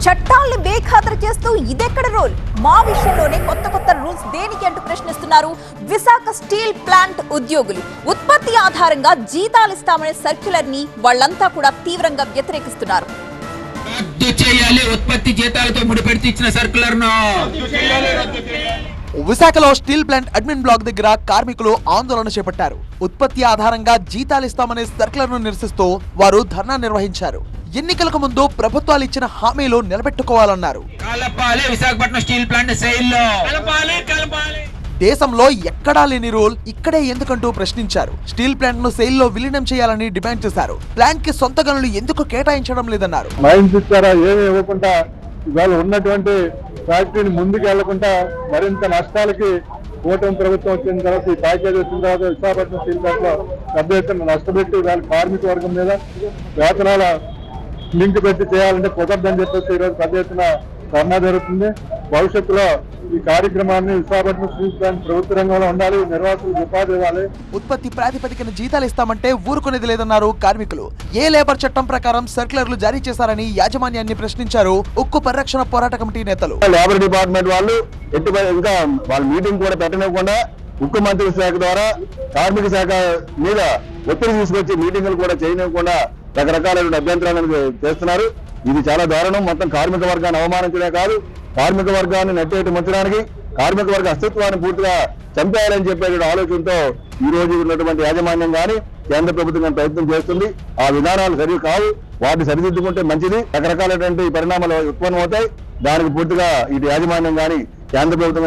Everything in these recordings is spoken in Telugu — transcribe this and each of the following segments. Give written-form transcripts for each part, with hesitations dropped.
చట్టాల్ని బేఖాతరు చేస్తూ ఇదెక్కడ రూల్? మా విషయంలోనే కొత్త రూల్స్ దేనికి అంటూ ప్రశ్నిస్తున్నారు విశాఖ స్టీల్ ప్లాంట్ ఉద్యోగులు. ఉత్పత్తి ఆధారంగా జీతాలు ఇస్తామనే సర్క్యులర్ ని వాళ్ళంతా కూడా తీవ్రంగా వ్యతిరేకిస్తున్నారు. రద్దు చేయాలి, ఉత్పత్తి జీతాలతో ముడిపెడితే ఇచ్చిన సర్క్యులర్ ను విశాఖలో స్టీల్ ప్లాంట్ అడ్మిన్ బ్లాక్ దగ్గర కార్మికులు ఆందోళన చేపట్టారు. ఉత్పత్తి ఆధారంగా జీతాలు ఇస్తామనే సర్క్యులర్ ను నిరసిస్తూ వారు ధర్నా నిర్వహించారు. ఎన్నికలకు ముందు ప్రభుత్వాలు ఇచ్చిన హామీలు నిలబెట్టుకోవాలన్నారు. విశాఖపట్నం స్టీల్ ప్లాంట్ దేశంలో ఎక్కడా లేని రూల్ ఇక్కడే ఎందుకంటూ ప్రశ్నించారు. స్టీల్ ప్లాంట్ ను సెయిల్ లో విలీనం చేయాలని డిమాండ్ చేశారు. ప్లాంట్ కి సొంత గనులు ఎందుకు కేటాయించడం లేదన్నారు. మైన్స్ ఇచ్చారా ఏమి ఇవ్వకుండా ఇవాళ ఉన్నటువంటి ఫ్యాక్టరీని ముందుకు వెళ్లకుండా మరింత నష్టాలకి కూటమి ప్రభుత్వం వచ్చిన తర్వాత ఈ ప్యాకేజ్ వచ్చిన తర్వాత విశాఖపట్నం స్టీల్ ప్లాంట్ లో పెద్ద ఎత్తున నష్టపెట్టి వాళ్ళ కార్మిక వర్గం మీద వేతనాల లింక్ పెట్టి చేయాలంటే కుదరదని చెప్పేసి ఈరోజు పెద్ద ఎత్తున ధర్నా జరుగుతుంది. భవిష్యత్తులో ఈ కార్యక్రమాన్ని విశాఖపట్నం స్టీల్ ప్లాంట్ ప్రభుత్వ రంగంలో ఉండాలి, నిర్వాసులకు ఉపాధి ఇవ్వాలి. ఉత్పత్తి ప్రాతిపదికన జీతాలు ఇస్తామంటే ఊరుకునేది లేదన్నారు కార్మికులు. ఏ లేబర్ చట్టం ప్రకారం సర్క్యులర్లు జారీ చేశారని యాజమాన్యాన్ని ప్రశ్నించారు ఉక్కు పరిరక్షణ పోరాట కమిటీ నేతలు. లేబర్ డిపార్ట్మెంట్ వాళ్ళు ఇంకా వాళ్ళ మీటింగ్ కూడా పెట్టనివ్వకుండా ఉక్కు మంత్రిత్వ శాఖ ద్వారా కార్మిక శాఖ మీద ఒత్తిడి తీసుకొచ్చి మీటింగులు కూడా చేయనివ్వకుండా రకరకాలైన అభ్యంతరాలను చేస్తున్నారు. ఇది చాలా దారుణం. మొత్తం కార్మిక వర్గాన్ని అవమానించడమే కాదు, కార్మిక వర్గాన్ని నెట్టేటి ముంచడానికి, కార్మిక వర్గ అస్తిత్వాన్ని పూర్తిగా చంపేయాలని చెప్పే ఆలోచనతో ఈ రోజు ఉన్నటువంటి యాజమాన్యం కానీ కేంద్ర ప్రభుత్వం ప్రయత్నం చేస్తుంది. ఆ విధానాలు సరి కావు, వాటిని సరిదిద్దుకుంటే మంచిది. రకరకాలైనటువంటి పరిణామాలు ఉత్పన్నమవుతాయి. దానికి పూర్తిగా ఇటు యాజమాన్యం కానీ కేంద్ర ప్రభుత్వం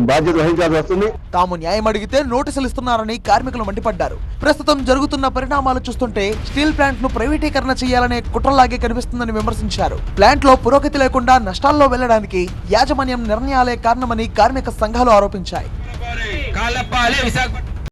బాధ్యత వహించాల్సి వస్తుంది. తాము న్యాయం అడిగితే నోటీసులు ఇస్తున్నారని కార్మికులు మండిపడ్డారు. ప్రస్తుతం జరుగుతున్న పరిణామాలు చూస్తుంటే స్టీల్ ప్లాంట్ ను ప్రైవేటీకరణ చేయాలనే కుట్రలాగే కనిపిస్తుందని విమర్శించారు. ప్లాంట్ లో పురోగతి లేకుండా నష్టాల్లో వెళ్లడానికి యాజమాన్యం నిర్ణయాలే కారణమని కార్మిక సంఘాలు ఆరోపించాయి.